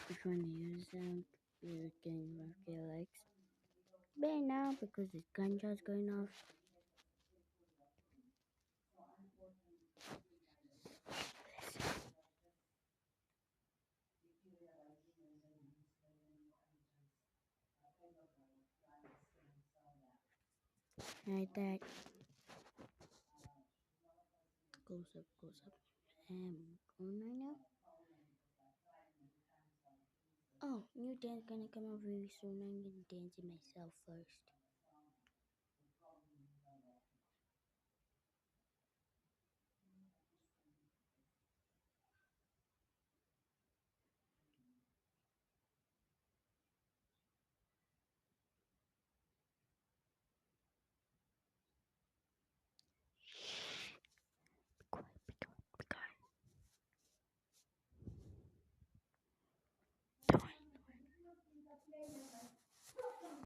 Which one to use you're getting rough your legs. Better now because the gunshot's going off. Alright, that close up. Going right now. Oh, new dance gonna come out very soon. I'm gonna dance it myself first.